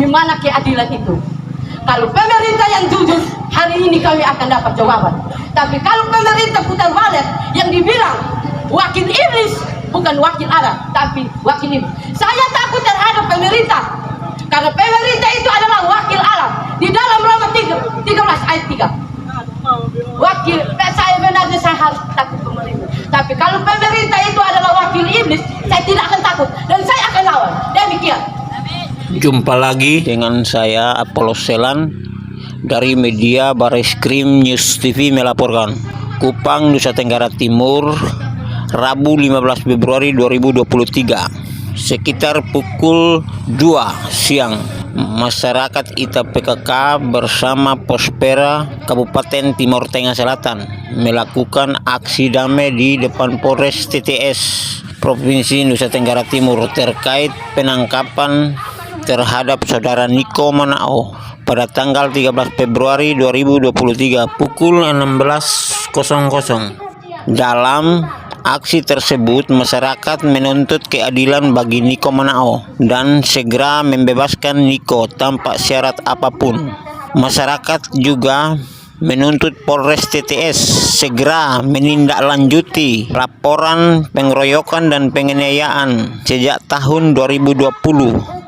Di mana keadilan itu? Kalau pemerintah yang jujur, hari ini kami akan dapat jawaban. Tapi kalau pemerintah putar balik yang dibilang wakil iblis, bukan wakil Allah, tapi wakil iblis. Saya takut terhadap pemerintah, karena pemerintah itu adalah wakil Allah. Di dalam Roma 13 ayat 3. Wakil, saya benarnya saya harus takut pemerintah. Tapi kalau pemerintah itu adalah wakil iblis, saya tidak akan takut dan saya akan lawan. Demikian. Jumpa lagi dengan saya Apollos Selan dari media Bareskrim News TV melaporkan. Kupang, Nusa Tenggara Timur, Rabu 15 Februari 2023 sekitar pukul 2 siang. Masyarakat ITPKK bersama Pospera Kabupaten Timur Tengah Selatan melakukan aksi damai di depan Polres TTS Provinsi Nusa Tenggara Timur terkait penangkapan terhadap saudara Niko Manao pada tanggal 13 Februari 2023 pukul 16.00. Dalam aksi tersebut, masyarakat menuntut keadilan bagi Niko Manao dan segera membebaskan Niko tanpa syarat apapun. Masyarakat juga menuntut Polres TTS segera menindaklanjuti laporan pengeroyokan dan penganiayaan sejak tahun 2020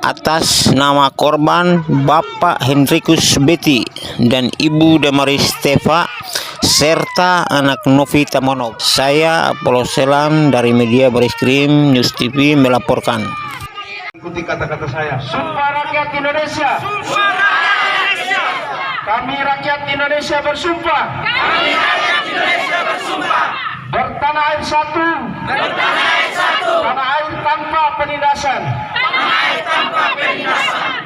atas nama korban Bapak Hendrikus Beti dan Ibu Damaris Steva serta anak Novi Tamonov. Saya Apollos Selan dari media Bareskrim News TV melaporkan. Ikuti kata-kata saya. Sumpah rakyat Indonesia. Kami rakyat Indonesia bersumpah. Bertanah air satu. Tanah air tanpa penindasan.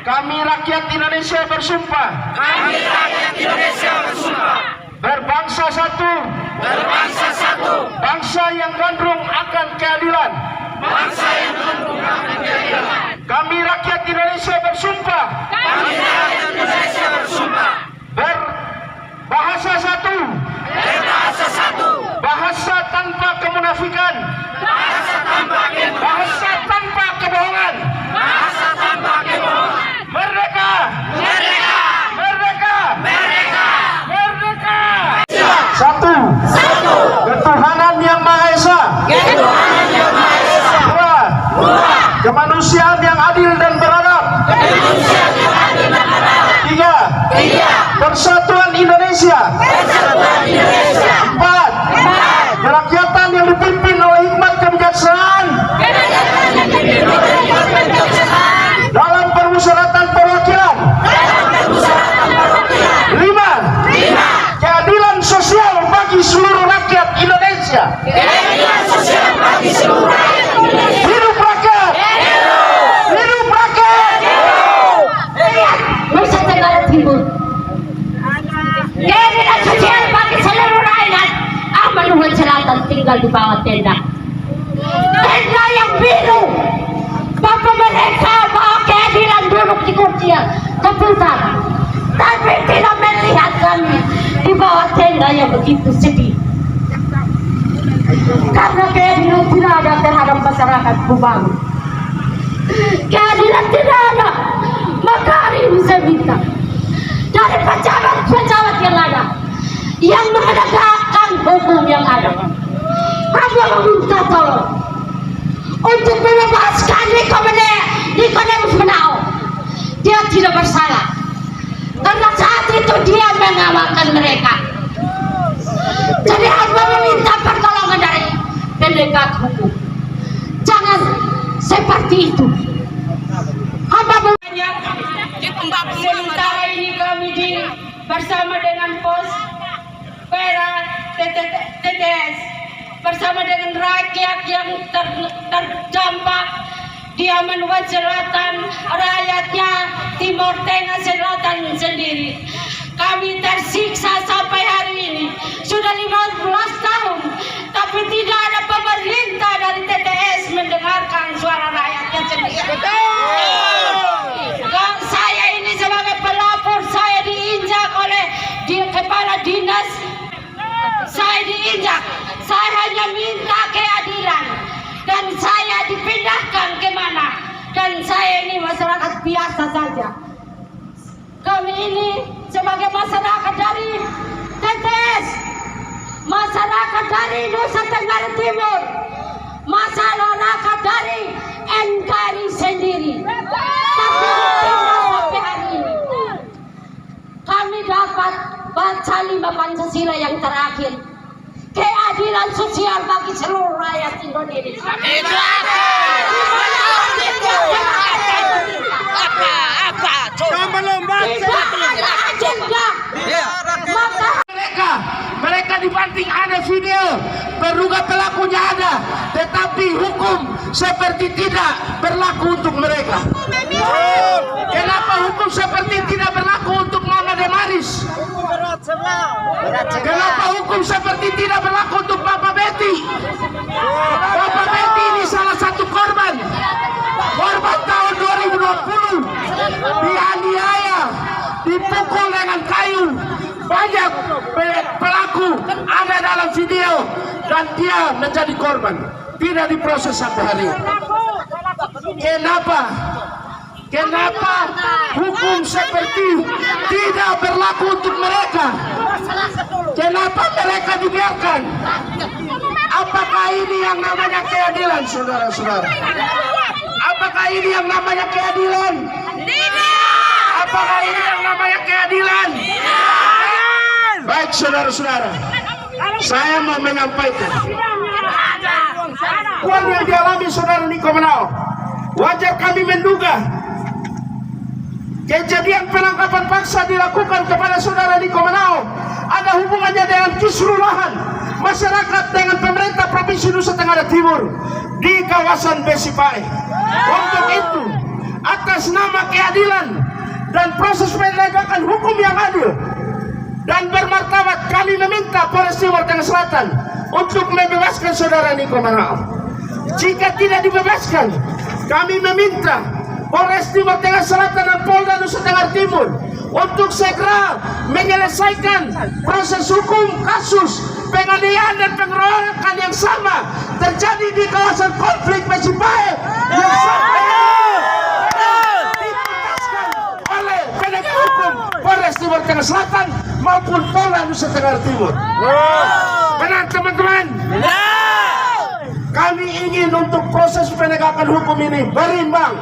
Kami rakyat Indonesia bersumpah. Berbangsa satu. Bangsa yang gandrung akan keadilan. Kami rakyat Indonesia bersumpah. Berbahasa satu. Bahasa tanpa kemunafikan. Bahasa tanpa kebohongan. Merdeka. Satu. Ketuhanan yang Maha Esa. Dua. Kemanusiaan yang adil dan beradab. Tiga. Persatuan Indonesia. Empat. Kerakyatan yang dipimpin oleh hikmat kebijaksanaan dalam permusyawaratan perwakilan. Lima. Keadilan sosial bagi seluruh rakyat Indonesia. Hidup rakyat. Hidup rakyat. Nusa Tenggara Timur. Keadilan sosial bagi seluruh rakyat. Nusa Selatan tinggal di bawah tenda. Tenda yang biru. Bapak mereka bawa keadilan duduk di kursi keputusan. Tapi tidak melihat kami di bawah tenda yang begitu sedih. Karena keadilan tidak ada terhadap masyarakat Kupang. Keadilan tidak ada. Maka hari ini saya minta dari pejabat-pejabat yang ada yang menegakkan hukum yang ada. Kami meminta tolong untuk membebaskan Nikodemus Manao. Dia tidak bersalah karena saat itu dia mengamalkan mereka. Jadi hamba meminta pertolongan dari penegak hukum. Jangan seperti itu. Hamba sementara ini kami bersama dengan pos Pera TTS bersama dengan rakyat yang terdampak di Amenwan Selatan, rakyatnya Timur Tengah Selatan sendiri. Kami tersiksa sampai hari ini sudah 15 tahun, tapi tidak ada pemerintah dari TTS mendengarkan suara rakyatnya sendiri. Saya ini sebagai pelapor, saya diinjak oleh kepala dinas. Saya diinjak. Saya hanya minta keadilan dan saya dipindahkan kemana? Dan saya ini masyarakat biasa saja. ini sebagai masyarakat dari Tetes, masyarakat dari Nusa Tenggara Timur, masyarakat dari NKRI sendiri. Tapi sampai hari ini kami dapat baca 5 Pancasila yang terakhir, keadilan sosial bagi seluruh rakyat Indonesia. Mereka dibanting ada video, terduga pelakunya ada, tetapi hukum seperti tidak berlaku untuk mereka. Kenapa hukum seperti tidak berlaku untuk Mama Demaris? Kenapa hukum seperti tidak berlaku untuk Bapak Betty? Bapak Betty ini salah satu korban tahun 2020, dianiaya, dipukul dengan kayu. Banyak pelaku ada dalam video dan dia menjadi korban, tidak diproses sampai hari ini. Kenapa hukum seperti tidak berlaku untuk mereka? Kenapa mereka dibiarkan? Apakah ini yang namanya keadilan, saudara-saudara? Apakah ini yang namanya keadilan? Apakah ini yang namanya keadilan? Baik, saudara-saudara, saya mau menyampaikan uang yang dialami saudara Niko Menao. Wajar kami menduga kejadian penangkapan paksa dilakukan kepada saudara Niko Menao ada hubungannya dengan kisruhan masyarakat dengan pemerintah Provinsi Nusa Tenggara Timur di kawasan Besipae. Untuk itu, atas nama keadilan dan proses penegakan hukum yang adil dan bermartabat, kami meminta Polres Timur Tengah Selatan untuk membebaskan saudara Niko Menao. Jika tidak dibebaskan, kami meminta Polres Timur Tengah Selatan dan Polda Nusa Tenggara Timur untuk segera menyelesaikan proses hukum kasus penganiayaan dan pengeroyokan yang sama terjadi di kawasan konflik Besipae yang sampai dituntaskan oleh penegak hukum Polres Timur Tengah Selatan maupun Polda Nusa Tenggara Timur. Benar, teman-teman? Kami ingin untuk proses penegakan hukum ini berimbang.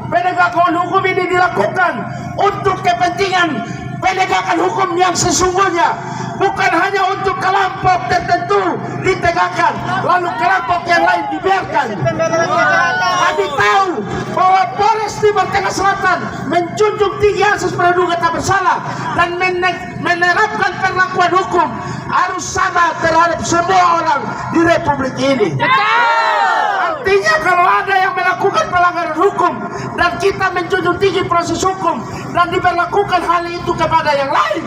Penegakan hukum ini dilakukan untuk kepentingan penegakan hukum yang sesungguhnya, bukan hanya untuk kelompok tertentu ditegakkan lalu kelompok yang lain dibiarkan. Kami tahu bahwa Polres Timur Tengah Selatan menjunjung tinggi asas praduga tak bersalah dan menerapkan perlakuan hukum harus sama terhadap semua orang di Republik ini. Artinya kalau ada yang melakukan pelanggaran hukum dan kita menjunjung tinggi proses hukum dan diberlakukan hal itu kepada yang lain,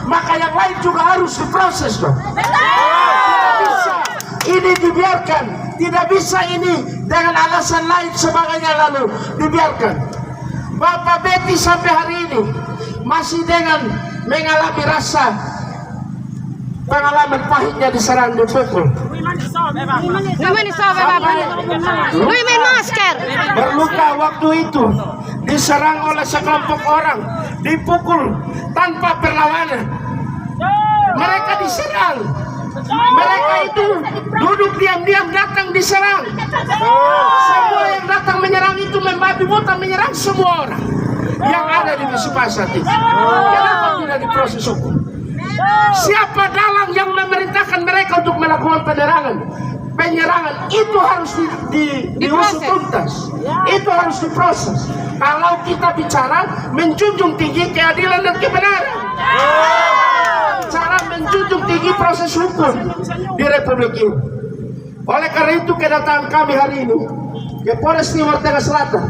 maka yang lain juga harus diproses dong. Tidak bisa ini dibiarkan, tidak bisa ini dengan alasan lain sebagainya lalu dibiarkan. Bapak Betty sampai hari ini masih dengan mengalami rasa pengalaman pahitnya diserang dipukul. Berluka waktu itu diserang oleh sekelompok orang, dipukul tanpa perlawanan. Mereka diserang. Mereka itu duduk diam-diam datang diserang. Semua yang datang menyerang itu membabi buta menyerang semua orang yang ada di Besipae saat ini. Kenapa tidak diproses hukum? Siapa dalang yang memerintahkan mereka untuk melakukan penyerangan itu harus diusut tuntas, itu harus diproses. Kalau kita bicara menjunjung tinggi keadilan dan kebenaran, cara menjunjung tinggi proses hukum di Republik ini. Oleh karena itu kedatangan kami hari ini ke Polres Timur Tengah Selatan,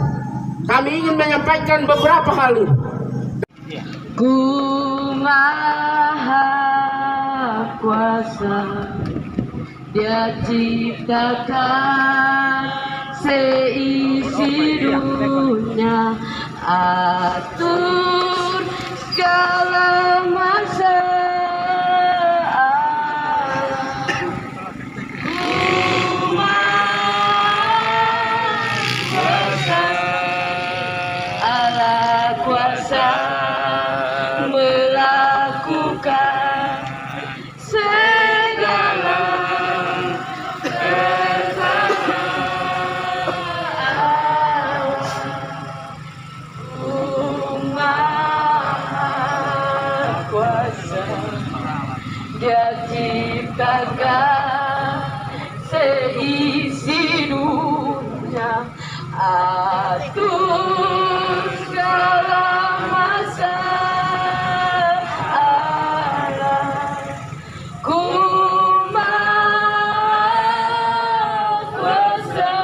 kami ingin menyampaikan beberapa hal ini. Ku Maha Kuasa, Dia ciptakan seisi dunia, atur segala masa. atur segala masalah, ku maha kuasa.